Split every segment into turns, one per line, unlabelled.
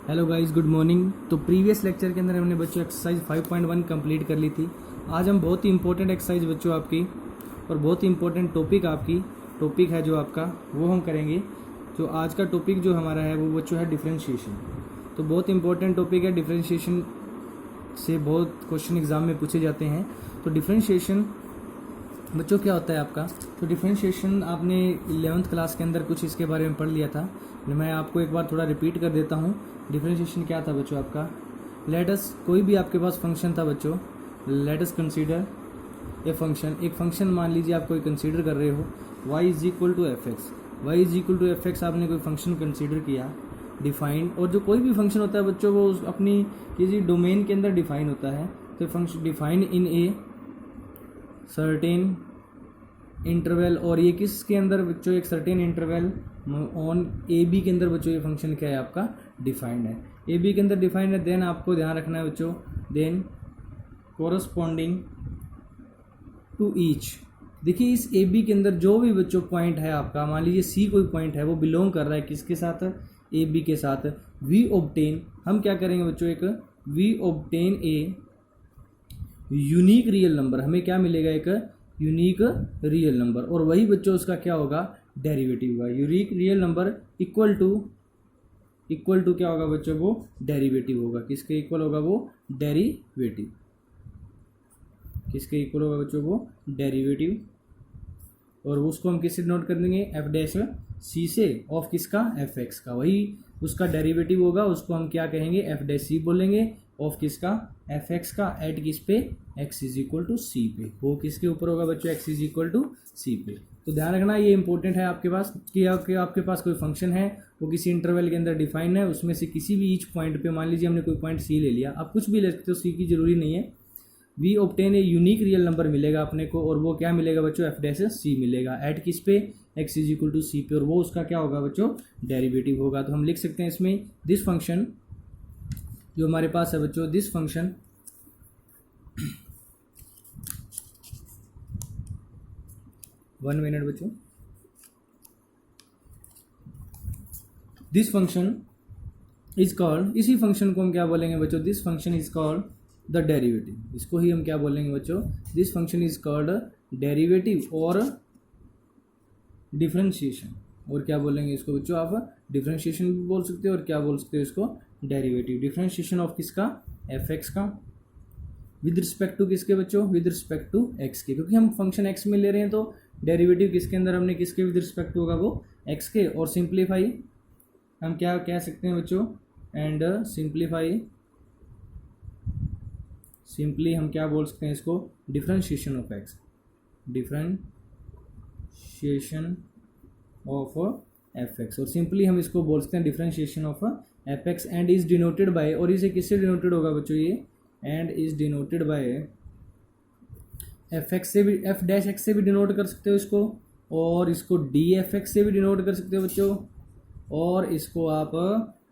Hello guys, good morning. तो previous lecture के अंदर हमने बच्चों एक्सरसाइज 5.1 कंप्लीट कर ली थी। आज हम बहुत ही इंपॉर्टेंट एक्सरसाइज बच्चों आपकी और बहुत ही इंपॉर्टेंट टॉपिक है जो आपका वो हम करेंगे। जो आज का टॉपिक जो हमारा है वो बच्चों है डिफरेंशिएशन। तो बहुत इंपॉर्टेंट टॉपिक है। डिफरेंशिएशन से बहुत क्वेश्चन एग्जाम में पूछे जाते हैं। तो डिफरेंशिएशन बच्चों क्या होता है आपका। तो डिफरेंशिएशन आपने 11th क्लास के अंदर कुछ इसके बारे में पढ़ लिया था। मैं आपको एक बार थोड़ा रिपीट कर देता हूँ। डिफरेंशिएशन क्या था बच्चों आपका। लेटस कोई भी आपके पास फंक्शन था बच्चों, लेटस कंसीडर ए फंक्शन। एक फंक्शन मान लीजिए आप कोई कंसीडर कर रहे हो, y is equal to f x. Y is equal to f x आपने कोई फंक्शन कंसीडर किया, डिफाइन। और जो कोई भी फंक्शन होता है बच्चों वो अपनी किसी डोमेन के अंदर डिफाइन होता है। तो function define in a certain interval, और ये किसके अंदर बच्चों, एक certain interval on a b के अंदर बच्चों ये फंक्शन क्या है आपका, डिफाइंड है। ए बी के अंदर डिफाइंड है। देन आपको ध्यान रखना है बच्चों, देन कोरस्पॉन्डिंग टू ईच। देखिए इस ए बी के अंदर जो भी बच्चों पॉइंट है आपका, मान लीजिए सी कोई पॉइंट है, वो बिलोंग कर रहा है किसके साथ, ए बी के साथ। वी ऑब्टेन, हम क्या करेंगे बच्चों, एक we obtain a unique real number. हमें क्या मिलेगा, एक यूनिक रियल नंबर। और वही बच्चों उसका क्या होगा, डेरिवेटिव होगा। Unique real number equal to क्या होगा बच्चों, वो डेरिवेटिव होगा। किसके इक्वल होगा वो, डेरिवेटिव। किसके इक्वल होगा बच्चों, वो डेरिवेटिव। और उसको हम किससे डिनोट कर देंगे, एफ डैश सी से, ऑफ किसका, एफ एक्स का। वही उसका डेरिवेटिव होगा, उसको हम क्या कहेंगे, एफ डैश सी बोलेंगे, ऑफ किसका, एफ एक्स का, एट किस पे, एक्स इज इक्वल टू सी पे। वो किसके ऊपर होगा बच्चों, एक्स इज इक्वल टू सी पे। तो ध्यान रखना ये इंपॉर्टेंट है आपके पास कि आपके पास कोई फंक्शन है, वो किसी इंटरवल के अंदर डिफाइन है, उसमें से किसी भी ईच पॉइंट पे, मान लीजिए हमने कोई पॉइंट सी ले लिया, आप कुछ भी ले सकते हो, सी की जरूरी नहीं है। We obtain a unique real number मिलेगा अपने को, और वो क्या मिलेगा बच्चों, एफ डैश सी मिलेगा, एट किस पे, एक्स इज इक्वल टू सी पे। और वो उसका क्या होगा बच्चों, डेरिवेटिव होगा। तो हम लिख सकते हैं इसमें, दिस फंक्शन जो हमारे पास है बच्चों, दिस फंक्शन वन मिनट बच्चों, दिस फंक्शन इज कॉल्ड, इसी फंक्शन को हम क्या बोलेंगे बच्चों, this function is called the derivative. इसको ही हम क्या बोलेंगे बच्चों, this function is called derivative और डिफरेंशिएशन। और क्या बोलेंगे इसको बच्चों, आप डिफरेंशिएशन भी बोल सकते हो और क्या बोल सकते हो इसको, डेरिवेटिव। डिफरेंशिएशन ऑफ किसका, एफ एक्स का, विद रिस्पेक्ट टू किसके बच्चों, विद रिस्पेक्ट टू एक्स के। क्योंकि हम फंक्शन एक्स में ले रहे हैं तो डेरिवेटिव किसके अंदर हमने किसके विद रिस्पेक्ट टू होगा, वो एक्स के। और सिंप्लीफाई हम क्या कह सकते हैं बच्चों, एंड सिंपली हम क्या बोल सकते हैं इसको, differentiation of x, differentiation of F x. और सिंपली हम इसको बोल सकते हैं differentiation of F x, and is denoted by, और इसे किससे डिनोटेड होगा बच्चों, ये and is denoted by F x से भी, एफ डैश एक्स से भी डिनोट कर सकते हो इसको, और इसको डी एफ एक्स से भी डिनोट कर सकते हो बच्चों, और इसको आप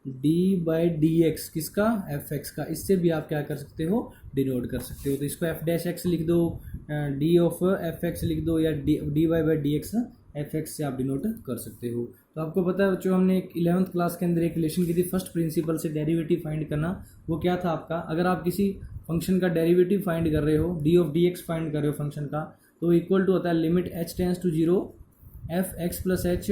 डी बाई डी एक्स किसका, एफ एक्स का, इससे भी आप क्या कर सकते हो, डिनोट कर सकते हो। तो इसको एफ डैश एक्स लिख दो, डी ऑफ एफ एक्स लिख दो, या d y by d x f x से आप डिनोट कर सकते हो। तो आपको पता है बच्चों, हमने एक 11th क्लास के अंदर एक रिलेशन की थी, फर्स्ट प्रिंसिपल से डेरिवेटिव फाइंड करना। वो क्या था आपका, अगर आप किसी फंक्शन का डेरिवेटिव फाइंड कर रहे हो, D of D x find कर रहे हो फंक्शन का, तो इक्वल टू होता है limit h tends to zero f x plus h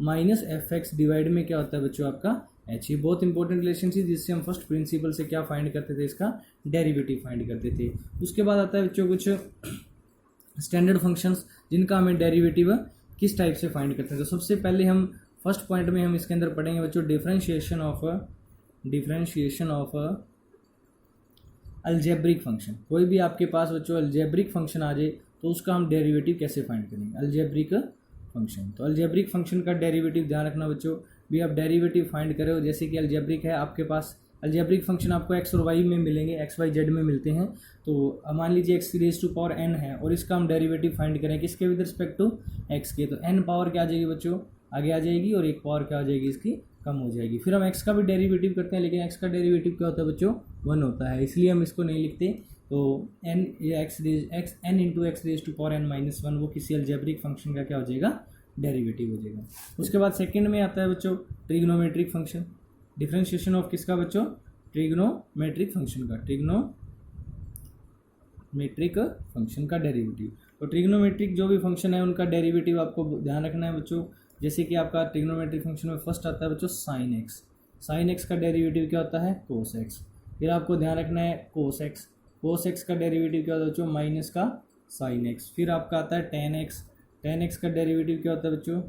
minus f x divide में क्या होता है बच्चों आपका, एच। ये बहुत इंपॉर्टेंट रिलेशन थी, जिससे हम फर्स्ट प्रिंसिपल से क्या फाइंड करते थे, इसका डेरिवेटिव फाइंड करते थे। उसके बाद आता है बच्चों कुछ स्टैंडर्ड फंक्शंस, जिनका हमें डेरिवेटिव किस टाइप से फाइंड करते हैं। तो सबसे पहले हम फर्स्ट पॉइंट में हम इसके अंदर पढ़ेंगे बच्चों, डिफरेंशिएशन ऑफ अलजेब्रिक फंक्शन। कोई भी आपके पास बच्चों अलजेब्रिक फंक्शन आ जाए तो उसका हम डेरिवेटिव कैसे फाइंड करेंगे, अलजेब्रिक फंक्शन। तो अलजेब्रिक फंक्शन का डेरिवेटिव ध्यान रखना बच्चों, भी आप डेरिवेटिव फाइंड करो। जैसे कि अलजेब्रिक है आपके पास, अलजेब्रिक फंक्शन आपको एक्स और वाई में मिलेंगे, एक्स वाई जेड में मिलते हैं। तो मान लीजिए x raise to power n है, और इसका हम डेरिवेटिव फाइंड करें किसके विद रिस्पेक्ट टू एक्स के। तो एन पावर क्या आ जाएगी बच्चों, आगे आ जाएगी, और एक पावर क्या आ जाएगी इसकी, कम हो जाएगी। फिर हम एक्स का भी डेरिवेटिव करते हैं, लेकिन एक्स का डेरिवेटिव क्या होता है बच्चों, 1 होता है, इसलिए हम इसको नहीं लिखते। तो n n into x raise to power n minus 1 वो किसी अलजेब्रिक फंक्शन का क्या हो जाएगा, डेरिवेटिव हो जाएगा। उसके बाद सेकंड में आता है बच्चों ट्रिग्नोमेट्रिक फंक्शन। डिफरेंशिएशन ऑफ किसका बच्चों, ट्रिग्नोमेट्रिक फंक्शन का, ट्रिग्नोमेट्रिक फंक्शन का डेरिवेटिव। तो ट्रिग्नोमेट्रिक जो भी फंक्शन है उनका डेरिवेटिव आपको ध्यान रखना है बच्चों। जैसे कि आपका ट्रिग्नोमेट्रिक फंक्शन में फर्स्ट आता है बच्चों साइन एक्स, साइन एक्स का डेरिवेटिव क्या होता है, कोस एक्स। फिर आपको ध्यान रखना है कोस एक्स, कोस एक्स का डेरिवेटिव क्या होता है बच्चों, माइनस का साइन एक्स। फिर आपका आता है टेन एक्स, टेन एक्स का डेरिवेटिव क्या होता है बच्चों,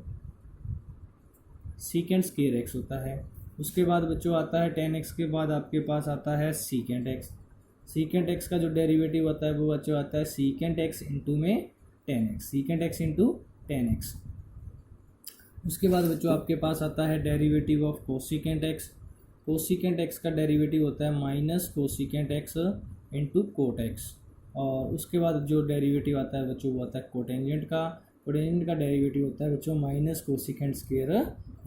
सीकेंट स्क्वायर एक्स होता है। उसके बाद बच्चों आता है टेन एक्स के बाद आपके पास आता है सीकेंट एक्स, सीकेंट एक्स का जो डेरिवेटिव होता है वो बच्चों आता है सीकेंट एक्स इंटू में ten x, secant x into tan x. उसके बाद बच्चों आपके पास आता है derivative of cosecant x, cosecant x का डेरिवेटिव होता है minus cosecant x into cot x. और उसके बाद जो डेरिवेटिव आता है बच्चों वो आता है कोटेंजेंट का, कोटेंजेंट का डेरिवेटिव होता है बच्चों माइनस कोसिकेंट स्क्वायर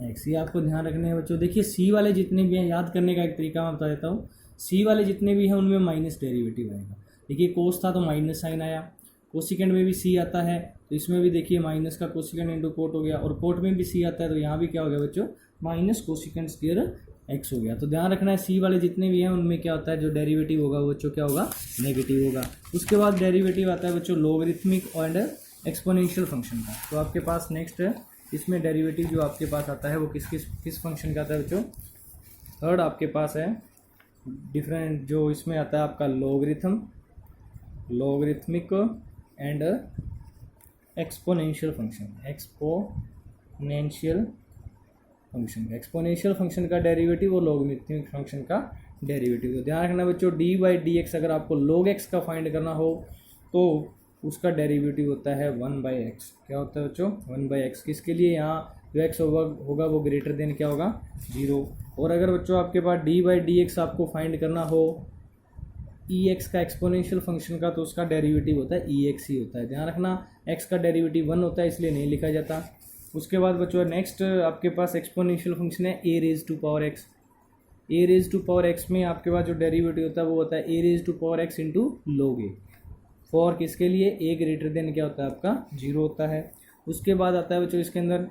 एक्स। ये आपको ध्यान रखने हैं बच्चों। देखिए सी वाले जितने भी हैं, याद करने का एक तरीका मैं बता देता हूँ, सी वाले जितने भी हैं उनमें माइनस डेरिवेटिव आएगा। देखिए कोस था तो माइनस साइन आया, कोसिकेंट में भी सी आता है तो इसमें भी देखिए माइनस का कोसिकेंट इंटू कोट हो गया, और कोट में भी सी आता है तो यहाँ भी क्या हो गया बच्चों, माइनस कोसिकेंट स्क्वायर एक्स हो गया। तो ध्यान रखना है सी वाले जितने भी हैं उनमें क्या होता है, जो डेरिवेटिव होगा वो बच्चों क्या होगा, नेगेटिव होगा। उसके बाद डेरिवेटिव आता है बच्चों लॉगरिथमिक एंड एक्सपोनेंशियल फंक्शन का। तो आपके पास नेक्स्ट इसमें डेरिवेटिव जो आपके पास आता है वो किस फंक्शन का आता है बच्चों, थर्ड आपके पास है डिफरेंट, जो इसमें आता है आपका logarithmic and exponential function, exponential function का डेरिवेटिव और लॉगरिथमिक फंक्शन का डेरिवेटिव। तो ध्यान रखना बच्चों, डी बाई डी एक्स अगर आपको लॉग एक्स का फाइंड करना हो तो उसका डेरिवेटिव होता है वन बाई एक्स। क्या होता है बच्चों, वन बाई एक्स। किसके लिए, यहाँ जो एक्स होगा वो ग्रेटर देन क्या होगा, जीरो। और अगर बच्चों आपके पास डी बाई डी एक्स आपको फाइंड करना हो ई एक्स का एक्सपोनेंशियल फंक्शन का, तो उसका डेरिवेटिव होता है ई एक्स ही होता है। ध्यान रखना एक्स का डेरिवेटिव वन होता है इसलिए नहीं लिखा जाता। उसके बाद बच्चों नेक्स्ट आपके पास एक्सपोनेंशियल फंक्शन है a raise to power x. A raise to power x में आपके पास जो डेरिवेटिव होता है वो होता है a raise to power x into log a. For किसके लिए, ए ग्रेटर देन क्या होता है आपका, जीरो होता है। उसके बाद आता है बच्चों इसके अंदर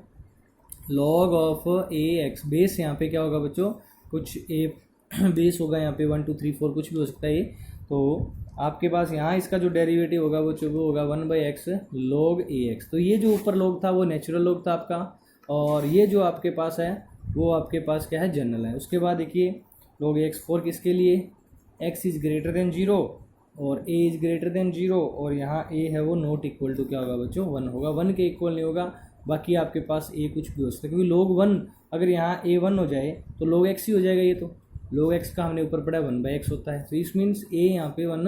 log of a x, base यहाँ पे क्या होगा बच्चों, कुछ ए बेस होगा यहाँ पे 1 2 3 4 कुछ भी हो सकता है ये। तो आपके पास यहाँ इसका जो डेरिवेटिव होगा वो होगा one by x log A x. तो ये जो ऊपर लॉग था वो नेचुरल लॉग था आपका, और ये जो आपके पास है वो आपके पास क्या है, जनरल है। उसके बाद देखिए लॉग एक्स फॉर किसके लिए, x is greater than zero और a is greater than zero, और यहाँ ए है वो नॉट इक्वल टू क्या होगा बच्चों, वन होगा, वन के इक्वल नहीं होगा। बाकी आपके पास ए कुछ भी हो सकता है, क्योंकि लॉग वन अगर यहाँ ए वन हो जाए तो लॉग एक्स ही हो जाएगा। ये तो लॉग एक्स का हमने ऊपर पढ़ा वन बाई एक्स होता है, तो इस मीन्स ए यहाँ पे वन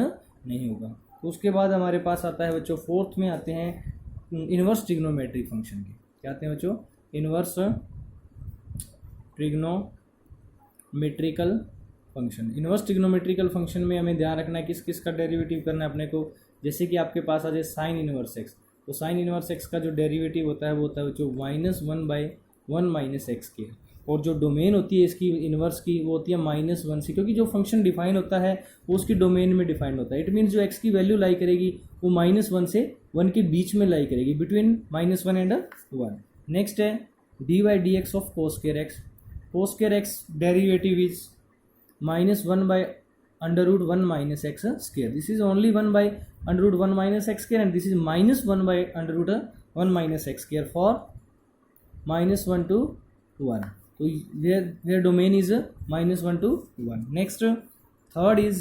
नहीं होगा। तो उसके बाद हमारे पास आता है बच्चों फोर्थ में आते हैं इन्वर्स ट्रिग्नोमेट्रिक फंक्शन के। क्या आते हैं बच्चों, inverse trigonometrical function. Inverse trigonometrical function में हमें ध्यान रखना है किस किस का डेरिवेटिव करना है अपने को। जैसे कि आपके पास आ जाए साइन इनवर्स एक्स, तो साइन इनवर्स एक्स का जो डेरिवेटिव होता है वो होता है बच्चों minus one by one minus x के, और जो डोमेन होती है इसकी इन्वर्स की वो होती है माइनस वन से, क्योंकि जो फंक्शन डिफाइन होता है वो उसकी डोमेन में डिफाइन होता है। इट मीन्स जो एक्स की वैल्यू लाई करेगी वो माइनस वन से वन के बीच में लाई करेगी, between minus one and one. Next है d by d x of cos square x. Cos square x derivative is minus one by under root one minus x square. This is only one by under root one minus x square, and this is minus one by under root one minus x square for minus one to one. तो their domain is minus 1 to 1. Next, third is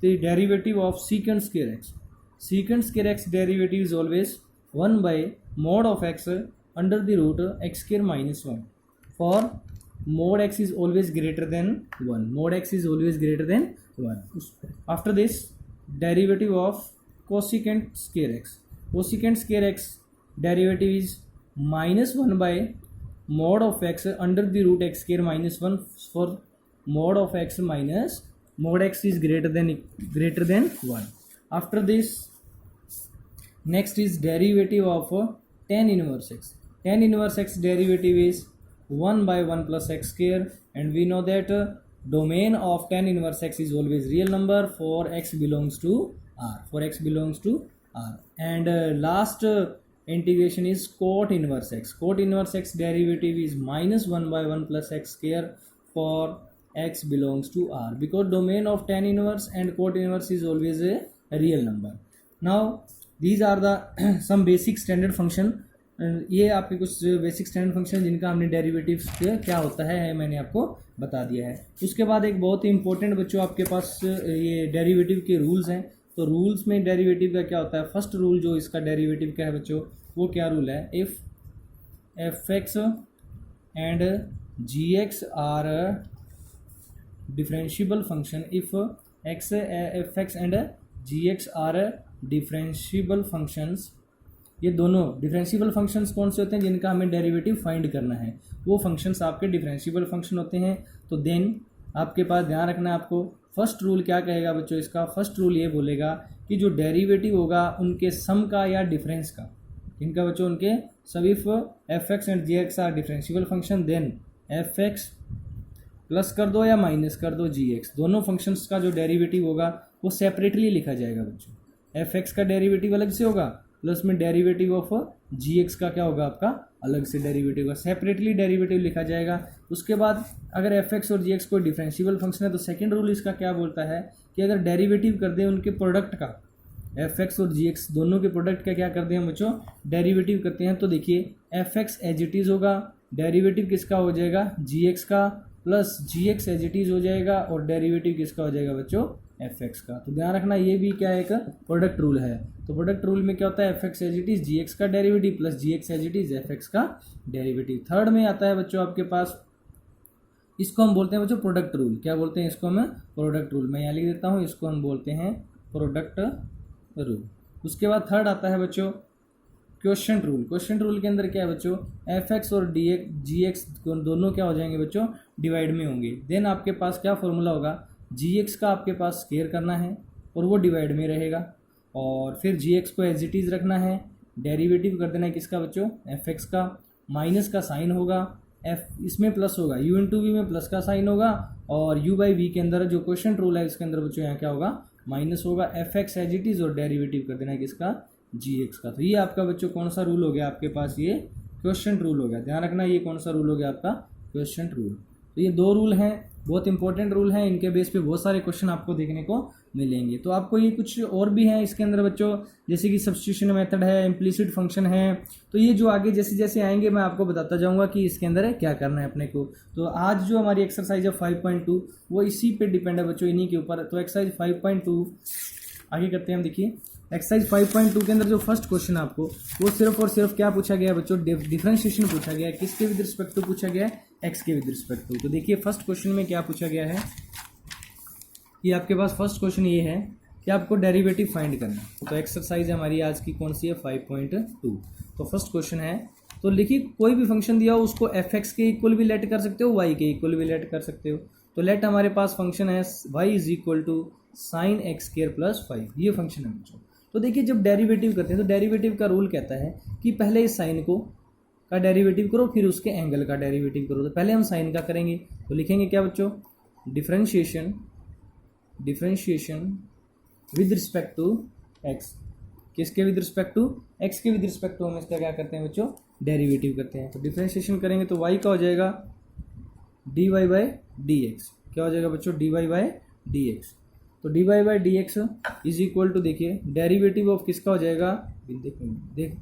the derivative of secant square x. Secant square x derivative is always 1 by mod of x under the root x square minus 1. For mod x is always greater than 1. Mod x is always greater than 1. After this, derivative of cosecant square x. Cosecant square x derivative is minus 1 by mod of x under the root x square minus 1 for mod of x minus mod x is greater than 1. After this, next is derivative of tan inverse x. Tan inverse x derivative is 1 by 1 plus x square, and we know that domain of tan inverse x is always real number for x belongs to R. For x belongs to R. And last integration is cot inverse x. Cot inverse x derivative is minus 1 by 1 plus x square for x belongs to R because domain of tan inverse and cot inverse is always a real number. Now these are the some basic standard function. ये आपके कुछ basic standard function जिनका हमने derivatives क्या होता है मैंने आपको बता दिया है. उसके बाद एक बहुत ही इंपॉर्टेंट बच्चों आपके पास ये डेरिवेटिव के रूल्स हैं. तो रूल्स में डेरिवेटिव का क्या होता है, फर्स्ट रूल जो इसका डेरिवेटिव का है बच्चों वो क्या रूल है, if f x and g x are differentiable function, if x f x and g x are differentiable functions. ये दोनों डिफरेंशियबल फंक्शंस कौन से होते हैं जिनका हमें डेरिवेटिव फाइंड करना है, वो फंक्शंस आपके डिफरेंशियबल फंक्शन होते हैं. तो देन आपके पास ध्यान रखना है आपको फर्स्ट रूल क्या कहेगा बच्चों, इसका फर्स्ट रूल ये बोलेगा कि जो डेरिवेटिव होगा उनके सम का या डिफरेंस का, इनका बच्चों उनके सभी f x and g x are differentiable function, then f x plus कर दो या माइनस कर दो जी एक्स, दोनों फंक्शंस का जो डेरिवेटिव होगा वो सेपरेटली लिखा जाएगा बच्चों. एफ एक्स का डेरिवेटिव अलग से होगा, प्लस में डेरिवेटिव ऑफ जी एक्स का क्या होगा आपका अलग से डेरिवेटिव का, सेपरेटली डेरिवेटिव लिखा जाएगा. उसके बाद अगर एफ एक्स और जी एक्स कोई डिफरेंशियबल फंक्शन है तो सेकंड रूल इसका क्या बोलता है कि अगर डेरिवेटिव कर दें उनके प्रोडक्ट का, एफ एक्स और जी एक्स दोनों के प्रोडक्ट का क्या करते हैं बच्चों डेरिवेटिव करते हैं. तो देखिए f x as it is होगा, डेरिवेटिव किसका हो जाएगा जी एक्स का, plus g x as it is हो जाएगा और डेरिवेटिव किसका हो जाएगा बच्चों एफ एक्स का. तो ध्यान रखना ये भी क्या एक प्रोडक्ट रूल है. तो प्रोडक्ट रूल में क्या होता है, f x as it is g x का derivative plus g x as it is f x का डेरिवेटिव. थर्ड में आता है बच्चों आपके पास, इसको हम बोलते हैं बच्चों प्रोडक्ट रूल. क्या बोलते हैं इसको हम प्रोडक्ट रूल, मैं यहाँ लिख देता हूँ, इसको हम बोलते हैं प्रोडक्ट रूल. उसके बाद थर्ड आता है बच्चों क्वेश्चन रूल. क्वेश्चन रूल के अंदर क्या है बच्चों, एफ एक्स और डी एक्स जी एक्स दोनों क्या हो जाएंगे बच्चों डिवाइड में होंगे. देन आपके पास क्या फॉर्मूला होगा, जी एक्स का आपके पास स्क्वायर करना है और वो डिवाइड में रहेगा, और फिर जी एक्स को एज इट इज़ रखना है, डेरिवेटिव कर देना है किसका बच्चों एफ एक्स का, माइनस का साइन होगा, एफ इसमें प्लस होगा, यू इंटू वी में प्लस का साइन होगा, और यू बाई वी के अंदर जो क्वेश्चन रूल है इसके अंदर बच्चों यहाँ क्या होगा माइनस होगा, f x as it is और डेरिवेटिव कर देना है किसका जी एक्स का. तो ये आपका बच्चों कौन सा रूल हो गया आपके पास, ये क्वेश्चन रूल हो गया. ध्यान रखना ये कौन सा रूल हो गया आपका क्वेश्चन रूल. तो ये दो रूल हैं, बहुत इंपॉर्टेंट रूल हैं, इनके बेस पे बहुत सारे क्वेश्चन आपको देखने को मिलेंगे. तो आपको ये कुछ और भी हैं इसके अंदर बच्चों, जैसे कि सब्स्टिट्यूशन मेथड है, इम्प्लिसिट फंक्शन है. तो ये जो आगे जैसे जैसे आएंगे मैं आपको बताता जाऊंगा कि इसके अंदर क्या करना है अपने को. तो आज जो हमारी एक्सरसाइज है 5.2 वो इसी पे डिपेंड है बच्चों, इन्हीं के ऊपर. तो एक्सरसाइज 5.2 आगे करते हैं हम. देखिए एक्सरसाइज 5.2 के अंदर जो फर्स्ट क्वेश्चन आपको वो सिर्फ और सिर्फ क्या पूछा गया है बच्चों, डिफरेंशिएशन पूछा गया है. किसके विद रिस्पेक्ट टू पूछा गया है, एक्स के विद रिस्पेक्ट टू. तो देखिए फर्स्ट क्वेश्चन में क्या पूछा गया है, ये आपके पास फर्स्ट क्वेश्चन ये है कि आपको डेरिवेटिव फाइंड करना है. तो एक्सरसाइज हमारी आज की कौन सी है 5.2. तो फर्स्ट क्वेश्चन है, तो लिखिए कोई भी फंक्शन दिया हो उसको एफ एक्स के इक्वल भी लेट कर सकते हो, वाई के इक्वल भी लेट कर सकते हो. तो लेट हमारे पास फंक्शन है y is equal to sine x square plus 5, ये फंक्शन है बच्चों. तो देखिए जब डेरिवेटिव करते हैं तो डेरिवेटिव का रूल कहता है कि पहले इस साइन को का डेरिवेटिव करो फिर उसके एंगल का डेरिवेटिव करो. तो पहले हम साइन का करेंगे, तो लिखेंगे क्या बच्चों differentiation with respect to x. किसके विद रिस्पेक्ट टू, एक्स के विद रिस्पेक्ट टू हम इसका क्या करते हैं बच्चों डेरिवेटिव करते हैं. तो डिफरेंशिएशन करेंगे तो y का हो जाएगा dy बाई डी एक्स. क्या हो जाएगा बच्चों dy बाई डी एक्स. तो dy by d x is equal to देखिए डेरिवेटिव ऑफ किसका हो जाएगा, देख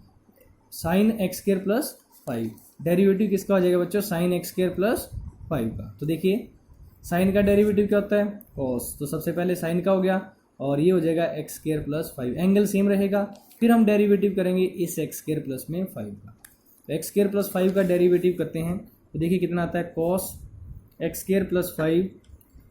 sine x square plus 5, derivative किसका हो जाएगा बच्चों साइन एक्स स्क्वायर प्लस 5 का. तो देखिए साइन का डेरिवेटिव क्या होता है कॉस, तो सबसे पहले साइन का हो गया और ये हो जाएगा x square plus 5, angle same रहेगा. फिर हम डेरिवेटिव करेंगे इस एक्स स्क्वायर प्लस में 5 का. तो एक्स स्क्वायर प्लस 5 का डेरिवेटिव करते हैं तो देखिए कितना आता है कॉस एक्स स्क्वायर प्लस 5.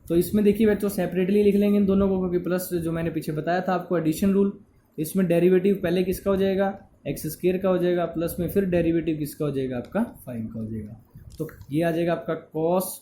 तो इसमें देखिए बच्चों सेपरेटली लिख लेंगे इन दोनों को, क्योंकि प्लस जो मैंने पीछे बताया था आपको एडिशन रूल, इसमें डेरिवेटिव पहले किसका हो जाएगा एक्स स्क्वायर का हो जाएगा, प्लस में फिर डेरिवेटिव किसका हो जाएगा आपका 5 का हो जाएगा. तो ये आ जाएगा आपका कॉस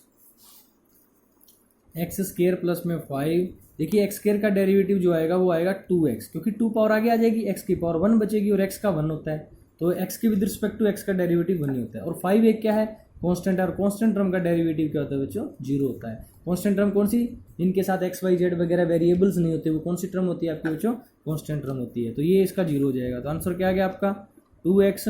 एक्स स्क्वायर प्लस में 5. देखिए एक्स स्क्वायर का डेरिवेटिव जो आएगा वो आएगा 2x, क्योंकि 2 पावर आगे आ जाएगी, x की पावर 1 बचेगी और x का 1 होता है. तो x के विद रिस्पेक्ट टू x का डेरिवेटिव 1 ही होता है. और 5 एक क्या है कांस्टेंट, और कांस्टेंट टर्म का डेरिवेटिव क्या होता है बच्चों 0 होता है. कांस्टेंट टर्म कौन सी, इनके साथ एक्स वाई जेड वगैरह वेरिएबल्स नहीं होते, वो कौन सी टर्म होती है आपके बच्चों कांस्टेंट टर्म होती है. तो ये इसका 0 हो जाएगा. तो आंसर क्या आ गया आपका 2x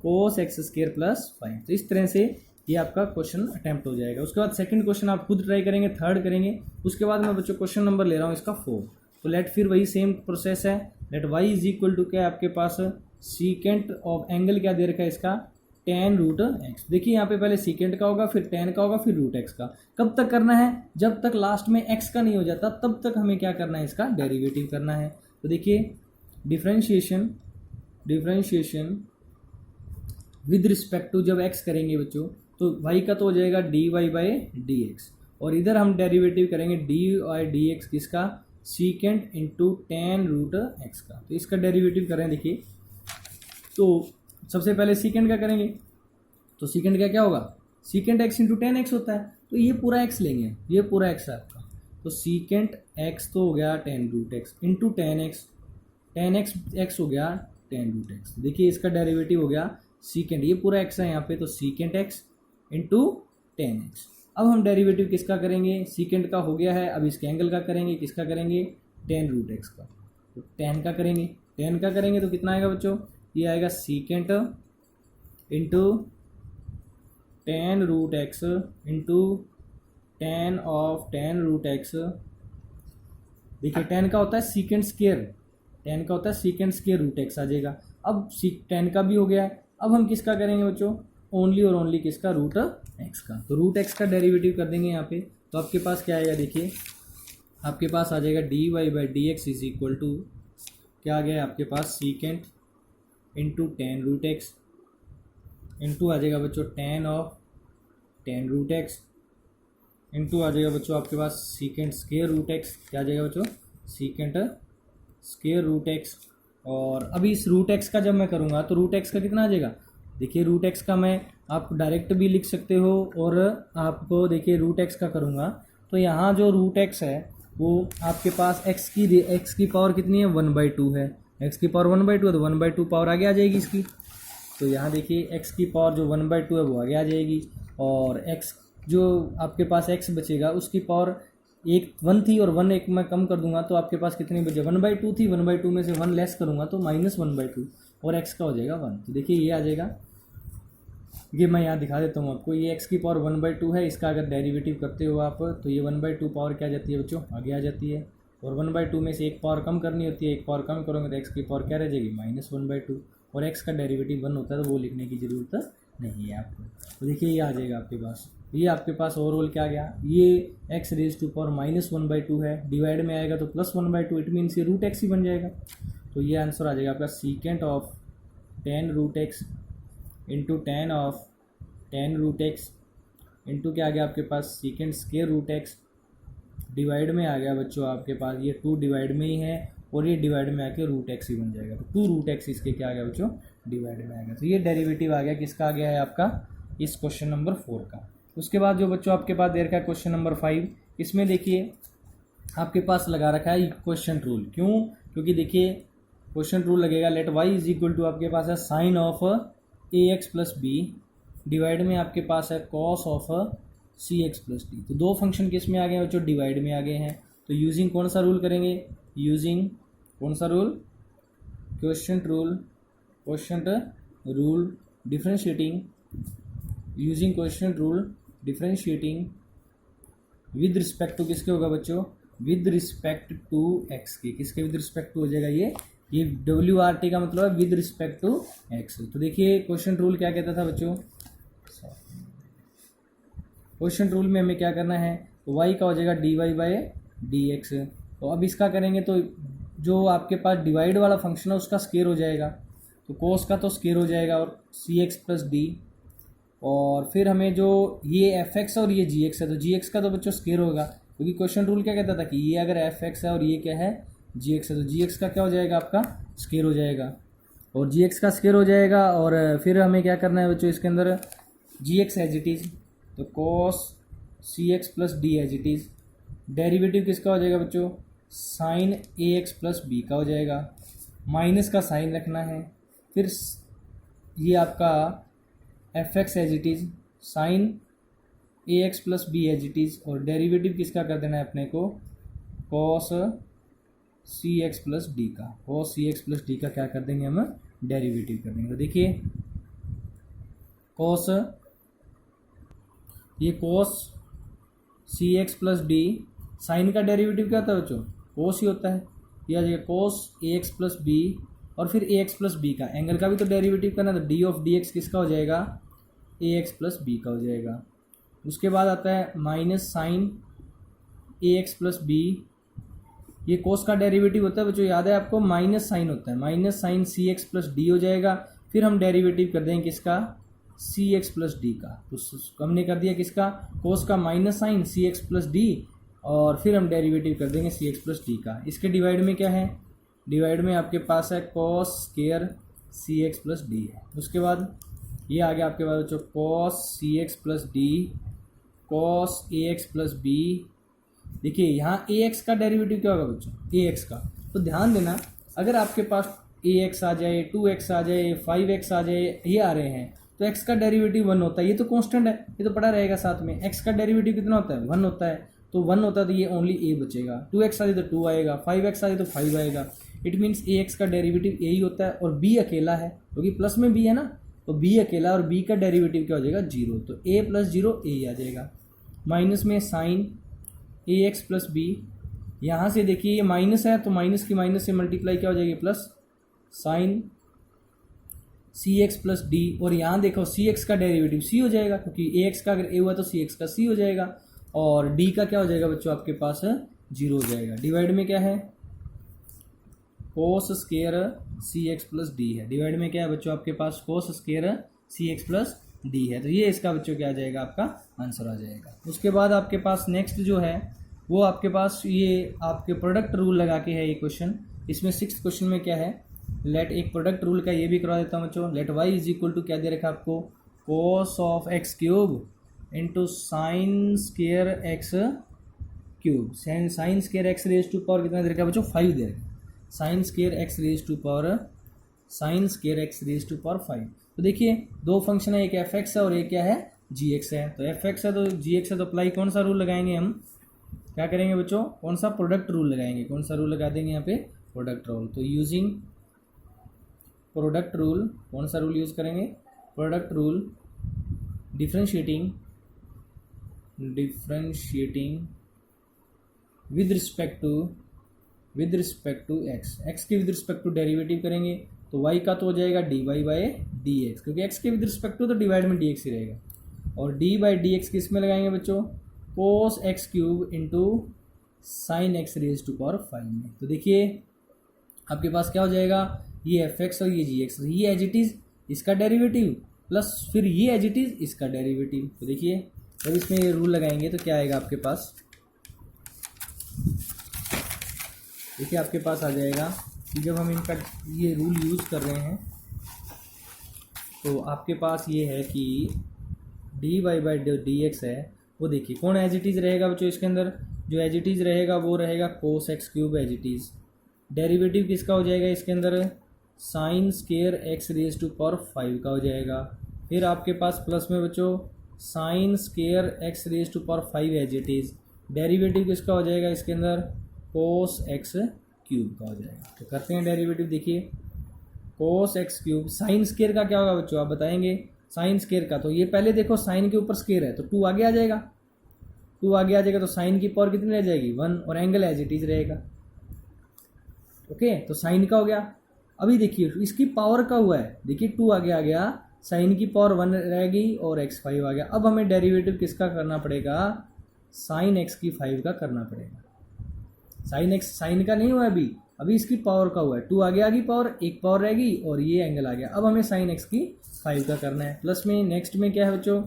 cos x square plus 5. तो इस तरह से ये आपका क्वेश्चन अटेम्प्ट हो जाएगा। उसके बाद सेकंड क्वेश्चन आप खुद ट्राई करेंगे, थर्ड करेंगे। उसके बाद मैं बच्चों क्वेश्चन नंबर ले रहा हूँ इसका 4। तो लेट फिर वही सेम प्रोसेस है। Let y is equal to क्या है आपके पास, सीकेंट ऑफ एंगल क्या दे रखा है इसका, tan रूट एक्स। देखिए यहाँ पे पहले सीकेंट का होगा, फिर tan का होगा, फिर रूट एक्स का। कब तक करना है, जब तक लास्ट में x का नहीं हो जाता तब तक हमें क्या करना है, इसका डेरिवेटिव करना है। तो देखिए डिफरेंशिएशन विद रिस्पेक्ट टू जब x करेंगे बच्चों तो y का तो हो जाएगा dy बाई डी एक्स, और इधर हम डेरिवेटिव करेंगे dy डी एक्स किसका, secant into tan root x का। तो इसका डेरिवेटिव करें देखिए, तो सबसे पहले सीकेंट का करेंगे। तो सीकेंट का क्या होगा, secant x into tan x होता है। तो ये पूरा एक्स लेंगे, ये पूरा एक्स है आपका। तो सीकेंट एक्स तो हो गया tan root x into tan x हो गया टेन रूट एक्स। देखिए इसका डेरिवेटिव हो गया सीकेंट, ये पूरा एक्स है यहाँ पे, तो secant x into tan x. अब हम डेरिवेटिव किसका करेंगे, सीकेंट का हो गया है, अब इसके एंगल का करेंगे, किसका करेंगे, टेन रूट एक्स का। तो टेन का करेंगे तो कितना आएगा बच्चों, ये आएगा secant into tan root x into tan of tan root x. देखिए टेन का होता है सीकेंट स्क्वायर रूट एक्स आ जाएगा। अब टेन का भी हो गया है, अब हम किसका करेंगे बच्चों, ओनली और ओनली किसका, रूट एक्स का। तो रूट एक्स का डेरिवेटिव कर देंगे यहाँ पे। तो आपके पास क्या आएगा, देखिए आपके पास आ जाएगा d y by d x is equal to क्या आ गया आपके पास, secant into tan root x into आ जाएगा बच्चों tan of tan root x into आ जाएगा बच्चों आपके पास सीकेंट स्क्वायर रूट एक्स। क्या आ जाएगा बच्चों, सीकेंट स्क्वायर रूट एक्स। और अभी इस रूट एक्स का जब मैं करूँगा तो रूट एक्स का कितना आ जाएगा, देखिए रूट एक्स का मैं आप डायरेक्ट भी लिख सकते हो, और आपको देखिए रूट एक्स का करूँगा तो यहाँ जो रूट एक्स है वो आपके पास एक्स की पावर कितनी है, 1/2 है। एक्स की पावर 1/2 है तो 1/2 पावर आगे आ जाएगी इसकी। तो यहाँ देखिए एक्स की पावर जो 1/2 है वो आगे आ जाएगी, और एक्स जो आपके पास एक्स बचेगा उसकी पावर एक 1 थी और 1 एक मैं कम कर दूंगा तो आपके पास कितनी बचे, 1/2 थी, 1/2 में से 1 लेस करूंगा तो -1/2 और एक्स का हो जाएगा 1। तो देखिए ये आ जाएगा, ये मैं यहाँ दिखा देता हूँ आपको, ये एक्स की पावर 1/2 है, इसका अगर डेरिवेटिव करते हो आप तो ये 1/2 पावर क्या जाती है बच्चों, आगे आ जाती है। और 1/2 में से एक पावर कम करनी होती है, एक पावर कम करोगे तो एक्स की पावर क्या रह जाएगी, -1/2, और एक्स का डेरिवेटिव 1 होता है तो वो लिखने की ज़रूरत नहीं है आपको। तो देखिए ये आ जाएगा आपके पास, ये आपके पास ओवरऑल क्या गया, ये एक्स रेज टू पावर -1/2 है, डिवाइड में आएगा तो +1/2, इट मीन्स ये रूट एक्स ही बन जाएगा। तो ये आंसर आ जाएगा आपका secant of tan root x into tan of tan root x into क्या आ गया आपके पास, secant square root x, divide में आ गया बच्चों आपके पास ये 2 डिवाइड में ही है और ये डिवाइड में आके रूट एक्स ही बन जाएगा। तो 2 रूट एक्स इसके क्या आ गया बच्चों, डिवाइड में आएगा। तो ये डेरिवेटिव आ गया, किसका आ गया है आपका, इस क्वेश्चन नंबर 4 का। उसके बाद जो बच्चों आपके पास दे रखा है क्वेश्चन नंबर 5, इसमें देखिए आपके पास लगा रखा है क्वेश्चन रूल। क्यों, क्योंकि देखिए क्वेश्चन रूल लगेगा, let y is equal to आपके पास है sine of a x plus b, divide में आपके पास है cos of c x plus d. तो दो फंक्शन किस में आ गए बच्चों, डिवाइड में आ गए हैं। तो यूजिंग कौन सा रूल करेंगे, यूजिंग कौन सा rule, question rule differentiating, using question rule differentiating with respect to किसके होगा बच्चों, विद रिस्पेक्ट टू एक्स के, किसके विद रिस्पेक्ट टू हो जाएगा, ये WRT का मतलब है विद रिस्पेक्ट टू एक्स। तो देखिए क्वेश्चन रूल क्या कहता था बच्चों, क्वेश्चन रूल में हमें क्या करना है, तो y का हो जाएगा dy बाई डी एक्स। तो अब इसका करेंगे तो जो आपके पास डिवाइड वाला फंक्शन है उसका स्केयर हो जाएगा, तो कोस का तो स्केयर हो जाएगा और cx प्लस डी, और फिर हमें जो ये fx और ये gx है तो gx का तो बच्चों स्केयर होगा, क्योंकि क्वेश्चन रूल क्या कहता था कि ये अगर fx है और ये क्या है gx है तो gx का क्या हो जाएगा आपका स्केयर हो जाएगा, और gx का स्केयर हो जाएगा। और फिर हमें क्या करना है बच्चों, इसके अंदर gx एज इट इज़, तो cos cx plus d as it is, derivative किसका हो जाएगा बच्चों, साइन ax प्लस बी का हो जाएगा, माइनस का साइन रखना है, फिर ये आपका fx as it is, sine ax plus b as it is, और डेरिवेटिव किसका कर देना है अपने को, cos cx प्लस डी का, cos cx प्लस डी का क्या कर देंगे हम, डेरिवेटिव कर देंगे। तो देखिए cos ये कोस सी एक्स प्लस डी, साइन का डेरिवेटिव क्या होता है बच्चों, कोस ही होता है। ये आ जाएगा कोस ए एक्स प्लस बी, और फिर ए एक्स प्लस बी का एंगल का भी तो डेरिवेटिव करना, तो डी ऑफ डी एक्स किसका हो जाएगा, ए एक्स प्लस बी का हो जाएगा। उसके बाद आता है माइनस साइन ए एक्स प्लस बी, ये कोस का डेरिवेटिव होता है बच्चों, याद है आपको, माइनस साइन होता है, माइनस साइन सी एक्स प्लस डी हो जाएगा। फिर हम डेरिवेटिव कर देंगे किसका, सी एक्स प्लस डी का। तो हमने कर दिया किसका, कोस का माइनस साइन सी एक्स प्लस डी, और फिर हम डेरिवेटिव कर देंगे सी एक्स प्लस डी का। इसके डिवाइड में क्या है, डिवाइड में आपके पास है कॉस स्क्वायर सी एक्स प्लस डी है। उसके बाद ये आ गया आपके पास बच्चों cos C x plus D, cos A x plus B. देखिए यहाँ ए एक्स का डेरिवेटिव क्या होगा बच्चों, ए एक्स का, तो ध्यान देना अगर आपके पास ए एक्स आ जाए, 2x आ जाए, 5x आ जाए, ये आ रहे हैं, तो x का डेरिवेटिव 1 होता है। ये तो कांस्टेंट है, ये तो पड़ा रहेगा साथ में। x का डेरिवेटिव कितना होता है, 1 होता है, तो 1 होता है तो ये ओनली a बचेगा। 2x आ जाए तो 2 आएगा, 5x आ जाए तो 5 आएगा। इट मीन्स ax का डेरिवेटिव a ही होता है, और b अकेला है क्योंकि प्लस में b है ना, तो b अकेला, और b का डेरिवेटिव क्या हो जाएगा, 0, तो a प्लस 0 a ही आ जाएगा। माइनस में साइन ए एक्स प्लस बी, यहाँ से देखिए ये माइनस है तो माइनस की माइनस से मल्टीप्लाई क्या हो जाएगी, प्लस साइन सी एक्स प्लस डी, और यहाँ देखो सी एक्स का डेरिवेटिव सी हो जाएगा, क्योंकि ए एक्स का अगर ए हुआ तो सी एक्स का सी हो जाएगा, और डी का क्या हो जाएगा बच्चों आपके पास 0 हो जाएगा। डिवाइड में क्या है, कोस स्क्वायर सी एक्स प्लस डी है। डिवाइड में क्या है बच्चों आपके पास, कोस स्क्वायर सी एक्स प्लस डी है। तो ये इसका बच्चों क्या आ जाएगा, आपका आंसर आ जाएगा। उसके बाद आपके पास नेक्स्ट जो है वो आपके पास ये आपके प्रोडक्ट रूल लगा के है ये क्वेश्चन। इसमें 6th क्वेश्चन में क्या है, लेट, एक प्रोडक्ट रूल का ये भी करवा देता हूँ बच्चों। Let y is equal to क्या दे रखा आपको, cos of x cube into sine square x cube. Sine square x raise to power कितना दे रखा है बच्चों, 5 दे रखा है। Sine square x raise to power, sine square x raise to power 5। तो देखिए दो फंक्शन है, एक एफ एक्स है और एक क्या है, जी एक्स है। तो एफ एक्स है तो जी एक्स है, तो अप्लाई कौन सा रूल लगाएंगे हम, क्या करेंगे बच्चों, कौन सा प्रोडक्ट रूल लगाएंगे। कौन सा रूल लगा देंगे यहाँ पे, प्रोडक्ट रूल। तो यूजिंग प्रोडक्ट रूल, कौन सा रूल यूज़ करेंगे, product rule, differentiating with respect to x. X के विद रिस्पेक्ट टू डेरिवेटिव करेंगे तो y का तो हो जाएगा dy बाई डी एक्स, क्योंकि x के विद रिस्पेक्ट टू तो डिवाइड में dx ही रहेगा। और d बाई डी एक्स किस में लगाएंगे बच्चों, cos x cube into sine x raise to power 5 में। तो देखिए आपके पास क्या हो जाएगा, ये एफ एक्स और ये जी एक्स, ये एज इट इज़ इसका डेरिवेटिव प्लस फिर ये एज इट इज़ इसका डेरिवेटिव। तो देखिए जब इसमें ये रूल लगाएंगे तो क्या आएगा आपके पास, देखिए आपके पास आ जाएगा कि जब हम इनका ये रूल यूज़ कर रहे हैं तो आपके पास ये है कि d y by d x है, वो देखिए कौन एज इट इज़ रहेगा बच्चों, इसके अंदर जो एज इट इज़ रहेगा वो रहेगा cos x cube as it is. Derivative किसका हो जाएगा इसके अंदर, sine square x raise to power 5 का हो जाएगा। फिर आपके पास प्लस में बच्चों sine square x raise to power 5 as it is. Derivative किसका हो जाएगा इसके अंदर, कोस एक्स क्यूब का हो जाएगा। तो करते हैं डेरिवेटिव, देखिए कोस एक्स क्यूब, साइन स्क्वायर का क्या होगा बच्चों आप बताएंगे, साइन स्क्वायर का तो ये पहले देखो साइन के ऊपर स्क्वायर है तो 2 आगे आ जाएगा, 2 आगे आ जाएगा तो साइन की पावर कितनी रह जाएगी 1, और एंगल एज इट इज रहेगा। ओके तो साइन का हो गया। अभी देखिए इसकी पावर का हुआ है, देखिए 2 आगे आ गया, साइन की पावर 1 रहेगी और एक्स 5 आ गया। अब हमें डेरिवेटिव किसका करना पड़ेगा, साइन एक्स की 5 का करना पड़ेगा। साइन एक्स साइन का नहीं हुआ अभी इसकी पावर का हुआ है, 2 आगे आ गई पावर, एक पावर रहेगी और ये एंगल आ गया। अब हमें साइन एक्स की 5 का करना है। प्लस में नेक्स्ट में क्या है बच्चों,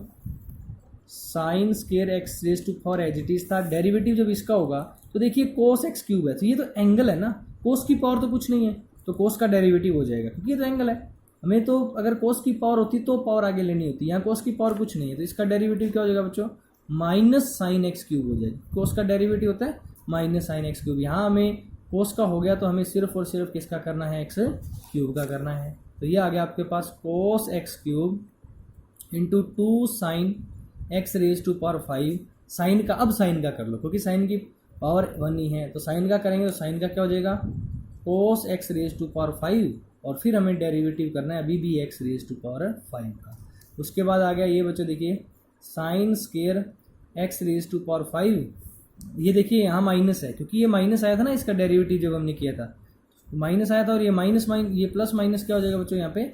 sine square x raise to power as it is था। डेरिवेटिव जब इसका होगा तो देखिए कोस एक्स क्यूब है तो ये तो एंगल है ना, कोस की पावर तो कुछ नहीं है तो कोस का डेरिवेटिव हो जाएगा क्योंकि ये तो एंगल है। हमें तो अगर कोस की पावर होती तो पावर आगे लेनी होती, यहाँ कोस की पावर कुछ नहीं है तो इसका डेरिवेटिव क्या हो जाएगा बच्चों, माइनस साइन एक्स क्यूब हो जाएगी। कोस का डेरिवेटिव होता है माइनस साइन एक्स क्यूब। यहाँ हमें कोस का हो गया तो हमें सिर्फ और सिर्फ किसका करना है, एक्स क्यूब का करना है। तो ये आ गया आपके पास cos x cube into 2 sine x raise to power 5। Sine का अब साइन का कर लो क्योंकि साइन की पावर 1 ही है तो साइन का करेंगे तो साइन का क्या हो जाएगा, cos x raise to power 5 और फिर हमें डेरिवेटिव करना है अभी भी एक्स रेज टू पावर 5 का। उसके बाद आ गया ये बच्चों देखिए sine square x raise to power 5। ये देखिए यहाँ माइनस है, क्योंकि ये माइनस आया था ना इसका डेरिवेटिव जब हमने किया था, माइनस आया था, और ये माइनस ये प्लस माइनस क्या हो जाएगा बच्चों, यहाँ पे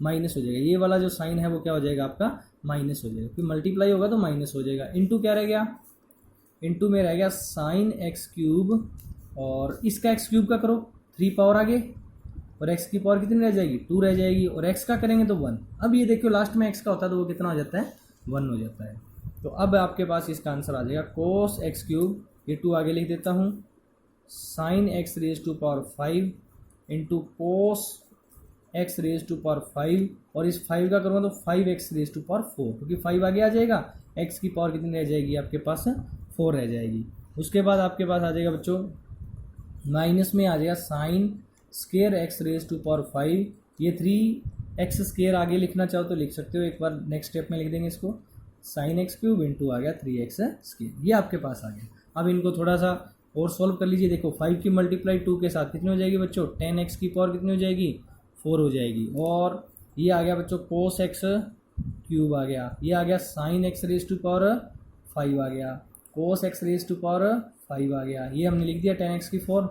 माइनस हो जाएगा। ये वाला जो साइन है वो क्या हो जाएगा आपका, माइनस हो जाएगा, क्योंकि मल्टीप्लाई होगा तो माइनस हो जाएगा। इंटू क्या रह गया, इंटू में रह गया साइन एक्स क्यूब, और इसका एक्स क्यूब का करो 3 पावर आगे, और एक्स की पावर कितनी रह जाएगी, 2 रह जाएगी, और एक्स का करेंगे तो 1। अब ये देखियो लास्ट में एक्स का होता है तो वो कितना हो जाता है, 1 हो जाता है। तो अब आपके पास इसका आंसर आ जाएगा कोस एक्स क्यूब, ये 2 आगे लिख देता हूँ, sine x raise to power 5 into cos x raise to power 5, और इस 5 का करूँगा तो 5x रेज टू पावर 4, क्योंकि 5 आगे आ जाएगा, x की पावर कितनी रह जाएगी आपके पास, 4 रह जाएगी। उसके बाद आपके पास आ जाएगा बच्चों माइनस में आ जाएगा sine square x raise to power 5, ये 3x स्केयर आगे लिखना चाहो तो लिख सकते हो, एक बार नेक्स्ट स्टेप में लिख देंगे इसको, साइन एक्स क्यूब इंटू आ गया 3x स्केयर, ये आपके पास आ गया। अब इनको थोड़ा सा और सॉल्व कर लीजिए। देखो 5 की मल्टीप्लाई 2 के साथ कितनी हो जाएगी बच्चों, 10x की पावर कितनी हो जाएगी, 4 हो जाएगी, और ये आ गया बच्चों कोस एक्स क्यूब आ गया, ये आ गया sine x raise to power 5 आ गया, cos x raise to power 5 आ गया, ये हमने लिख दिया 10x की 4,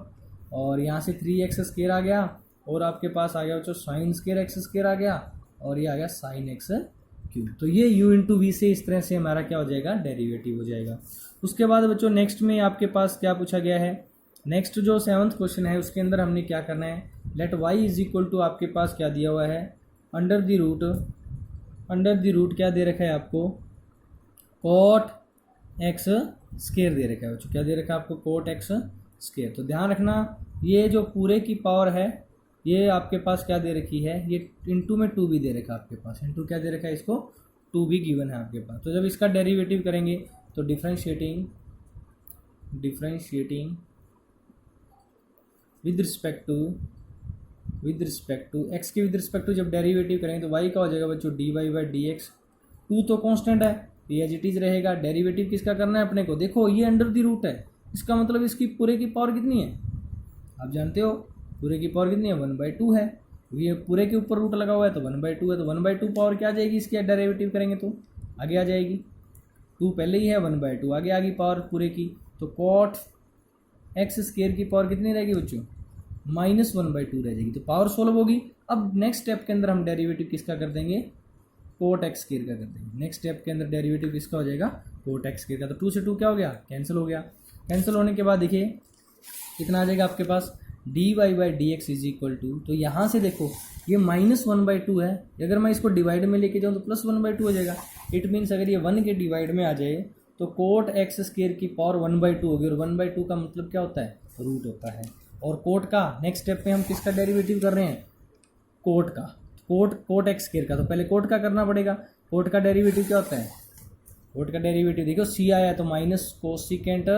और यहाँ से 3x स्केयर आ गया, और आपके पास आ गया बच्चों साइन स्केयर एक्स स्केयर आ गया, और ये आ गया साइन एक्स क्यूब। तो ये u इंटू वी से इस तरह से हमारा क्या हो जाएगा, डेरिवेटिव हो जाएगा। उसके बाद बच्चों नेक्स्ट में आपके पास क्या पूछा गया है, नेक्स्ट जो 7th क्वेश्चन है उसके अंदर हमने क्या करना है, let y is equal to आपके पास क्या दिया हुआ है, अंडर द रूट क्या दे रखा है आपको, कॉट एक्स स्केयर दे रखा है बच्चों, क्या दे रखा है आपको, कोट एक्स स्केयर। तो ध्यान रखना ये जो पूरे की पावर है ये आपके पास क्या दे रखी है, ये इंटू में 2 भी दे रखा है आपके पास, इंटू क्या दे रखा है इसको, 2 भी गिवन है आपके पास। तो जब इसका डेरिवेटिव करेंगे तो differentiating with respect to x के विद रिस्पेक्ट टू जब डेरिवेटिव करेंगे तो y का हो जाएगा बच्चों dy बाई डी एक्स, 2 तो कांस्टेंट है, ये एज इट इज रहेगा। डेरिवेटिव किसका करना है अपने को, देखो ये अंडर द रूट है, इसका मतलब इसकी पूरे की पावर कितनी है, आप जानते हो पूरे की पावर कितनी है, 1/2 है, ये पूरे के ऊपर रूट लगा हुआ है तो 1/2 है, तो 1/2 पावर क्या आ जाएगी इसकी, डेरिवेटिव करेंगे तो आगे आ जाएगी, 2 पहले ही है, 1/2 आगे आ गई पावर पूरे की, तो कॉट एक्स स्केयर की पावर कितनी रहेगी बच्चों, -1/2 रह जाएगी, तो पावर सोल्व होगी। अब नेक्स्ट स्टेप के अंदर हम डेरिवेटिव किसका कर देंगे, कोट एक्स स्केयर का कर देंगे। नेक्स्ट स्टेप के अंदर डेरिवेटिव किसका हो जाएगा, कोट एक्स स्केयर का। तो 2 से 2 क्या हो गया, कैंसिल हो गया। कैंसिल होने के बाद देखिए कितना आ जाएगा आपके पास, dy by d x is equal to, तो यहाँ से देखो ये -1/2 है, अगर मैं इसको डिवाइड में लेके जाऊँ तो +1/2 हो जाएगा। इट मीन्स अगर ये 1 के डिवाइड में आ जाए तो कोट एक्स स्केयर की पावर 1/2 होगी, और 1/2 का मतलब क्या होता है, रूट होता है। और कोट का नेक्स्ट स्टेप पे हम किसका डेरिवेटिव कर रहे हैं, कोट का, कोट एक्स स्केयर का। तो पहले कोट का करना पड़ेगा, कोट का डेरिवेटिव क्या होता है, कोट का डेरिवेटिव देखो सी आया तो माइनस कोसिकेंट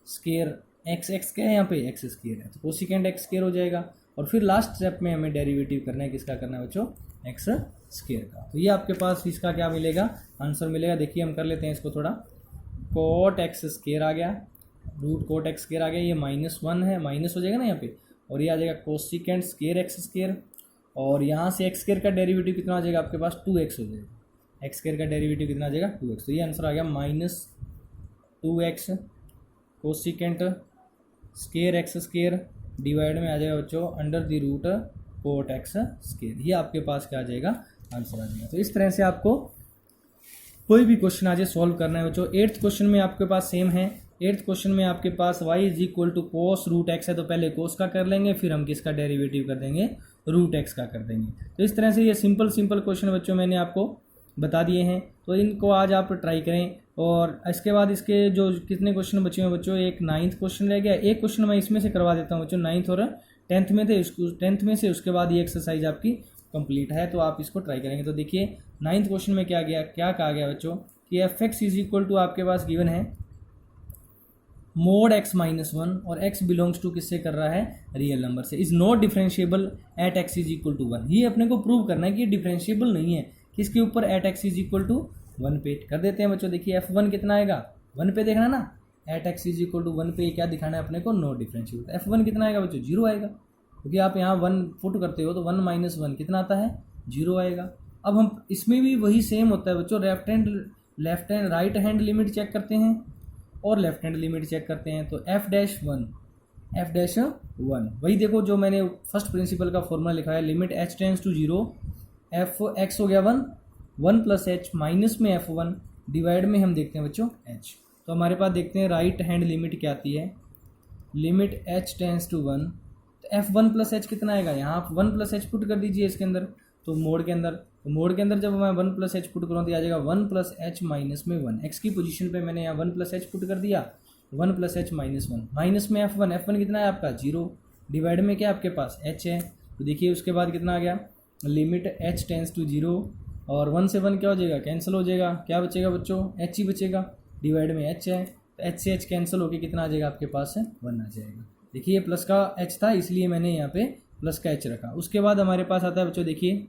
स्केयर एक्स क्या है यहाँ पे, एक्स स्केयर है तो कोसिकेंट एक्स स्केयर हो जाएगा। और फिर लास्ट स्टेप में हमें डेरिवेटिव करना है, किसका करना है बच्चों, एक्स स्केयर का। तो ये आपके पास इसका क्या मिलेगा, आंसर मिलेगा। देखिए हम कर लेते हैं इसको थोड़ा, कोट एक्स स्केयर आ गया, रूट कोट एक्स स्केयर आ गया, ये -1 है, माइनस हो जाएगा ना यहाँ पे, और ये आ जाएगा कोसिकेंट स्केयर एक्स स्केयर, और यहाँ से एक्स स्केयर का डेरिवेटिव कितना आ जाएगा आपके पास, 2x हो जाएगा, एक्स स्केयर का डेरिवेटिव कितना आ जाएगा, 2x। तो ये आंसर आ गया -2x cosecant square x square divide में आ जाएगा बच्चों under the root cot x square. ये आपके पास क्या आ जाएगा, आंसर आ जाएगा। तो इस तरह से आपको कोई भी क्वेश्चन आ जाए सॉल्व करना है बच्चों। 8th क्वेश्चन में आपके पास सेम है, 8th क्वेश्चन में आपके पास y is equal to cos root x है, तो पहले कोस का कर लेंगे, फिर हम किसका डेरिवेटिव कर देंगे, रूट एक्स का कर देंगे। तो इस तरह से ये सिंपल क्वेश्चन बच्चों मैंने आपको बता दिए हैं, तो इनको आज आप ट्राई करें। और इसके बाद इसके जो कितने क्वेश्चन बचे हैं बच्चों, एक 9th क्वेश्चन रह गया, एक क्वेश्चन मैं इसमें से करवा देता हूँ बच्चों, 9th और 10th में थे, 10th में से उसके बाद ये एक्सरसाइज आपकी कंप्लीट है, तो आप इसको ट्राई करेंगे। तो देखिए 9th क्वेश्चन में क्या कहा गया बच्चों कि f(x) इज इक्वल टू आपके पास गिवन है मोड x-1 और x बिलोंग्स टू किससे कर रहा है, रियल नंबर से, is not differentiable at x is equal to 1। ये अपने को प्रूव करना है कि डिफरेंशिएबल नहीं है, किसके ऊपर, at x is equal to 1 पे। कर देते हैं बच्चों, देखिए f1 कितना आएगा, 1 पे देखना ना, at x is equal to 1 पे क्या दिखाना है अपने को, नॉट डिफरेंशिएबल। f1 कितना आएगा बच्चों, 0 आएगा, क्योंकि आप यहाँ 1 पुट करते हो तो 1 - 1 कितना आता है, 0 आएगा। अब हम इसमें भी वही सेम होता है बच्चों, left hand left hand right hand limit check करते हैं और लेफ्ट हैंड लिमिट चेक करते हैं। तो f-1 वही देखो जो मैंने फर्स्ट प्रिंसिपल का फॉर्मूला लिखा है, limit h tends to 0, f x हो गया 1 प्लस एच माइनस में f1 डिवाइड में हम देखते हैं बच्चों h। तो हमारे पास देखते हैं राइट हैंड लिमिट क्या आती है, लिमिट h टेंस टू 1, तो f1 प्लस एच कितना आएगा, यहाँ आप 1 प्लस एच पुट कर दीजिए इसके अंदर, तो मोड के अंदर जब मैं 1 प्लस एच पुट करूँ तो आ जाएगा 1 प्लस एच माइनस में 1, एक्स की पोजीशन पे मैंने यहाँ 1 प्लस एच पुट कर दिया, 1 प्लस एच माइनस 1, माइनस में f1 कितना है आपका 0, डिवाइड में क्या आपके पास h है। तो देखिए उसके बाद कितना आ गया, लिमिट h टेंस टू 0 और 1 से 1 क्या हो जाएगा, कैंसिल हो जाएगा, क्या बचेगा बच्चों h ही बचेगा, डिवाइड में h है, तो h से h कैंसिल होकर कितना आ जाएगा आपके पास है 1 आ जाएगा। देखिए प्लस का h था इसलिए मैंने यहाँ पे प्लस का h रखा। उसके बाद हमारे पास आता है बच्चों, देखिए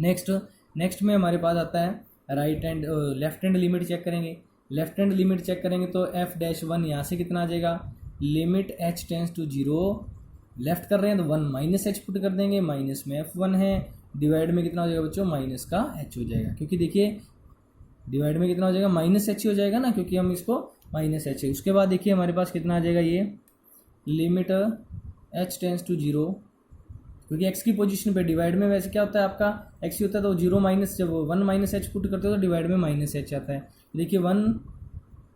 नेक्स्ट में हमारे पास आता है right hand left hand limit check करेंगे। लेफ्ट हैंड लिमिट चेक करेंगे तो f-1 यहाँ से कितना आ जाएगा, limit h tends to 0, left कर रहे हैं तो 1 माइनस एच पुट कर देंगे, माइनस में f1 है, डिवाइड में कितना हो जाएगा बच्चों माइनस का h हो जाएगा, क्योंकि देखिए डिवाइड में कितना हो जाएगा माइनस एच हो जाएगा ना, क्योंकि हम इसको माइनस एच है। उसके बाद देखिए हमारे पास कितना आ जाएगा, ये लिमिट h टेंस टू 0, क्योंकि x की पोजीशन पे डिवाइड में वैसे क्या होता है आपका x ही होता है, तो 0 माइनस जब 1 माइनस एच पुट करते हो तो डिवाइड में माइनस एच आता है। देखिए 1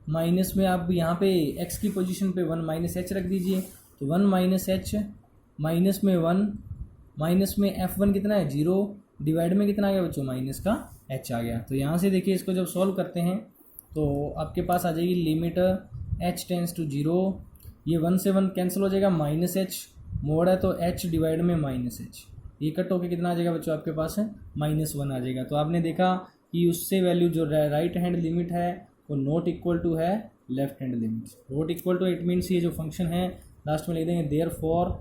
माइनस में आप यहाँ पे x की पोजीशन पे 1 माइनस एच रख दीजिए, तो 1 माइनस एच माइनस में 1 माइनस में f1 कितना है 0, डिवाइड में कितना आ गया बच्चों माइनस का h आ गया। तो यहाँ से देखिए इसको जब सॉल्व करते हैं तो आपके पास आ जाएगी लिमिट h टेंस टू 0, ये 1 से 1 कैंसिल हो जाएगा, माइनस एच मोड है तो h डिवाइड में माइनस एच, ये कट होकर कितना आ जाएगा बच्चों आपके पास है -1 आ जाएगा। तो आपने देखा कि उससे वैल्यू जो राइट हैंड लिमिट है वो नॉट इक्वल टू है left hand limit. Not equal to it means ये जो फंक्शन है लास्ट में लिख देंगे therefore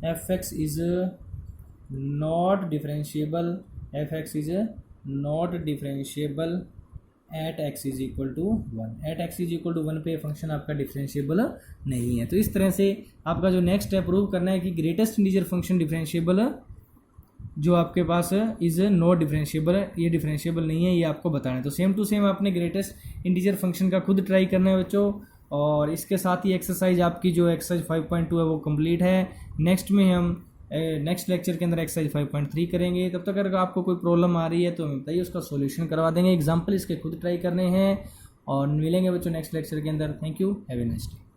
f(x) is not differentiable, f(x) is not differentiable at x is equal to 1, at x is equal to 1 पे function आपका differentiable नहीं है। तो इस तरह से आपका जो नेक्स्ट है प्रूव करना है कि ग्रेटेस्ट इंटीजर फंक्शन डिफरेंशिएबल जो आपके पास इज़ नॉट डिफरेंशिएबल, ये डिफरेंशिएबल नहीं है, ये आपको बताना है। तो सेम टू सेम आपने ग्रेटेस्ट इंटीजर फंक्शन का खुद ट्राई करना है बच्चों, और इसके साथ ही एक्सरसाइज आपकी जो एक्सरसाइज 5.2 है वो कंप्लीट है। नेक्स्ट में हम नेक्स्ट लेक्चर के अंदर एक्सरसाइज 5.3 करेंगे। तब तक अगर आपको कोई प्रॉब्लम आ रही है तो हमें बताइए, उसका सॉल्यूशन करवा देंगे। एग्जाम्पल इसके खुद ट्राई करने हैं और मिलेंगे बच्चों नेक्स्ट लेक्चर के अंदर। Thank you, have a nice day.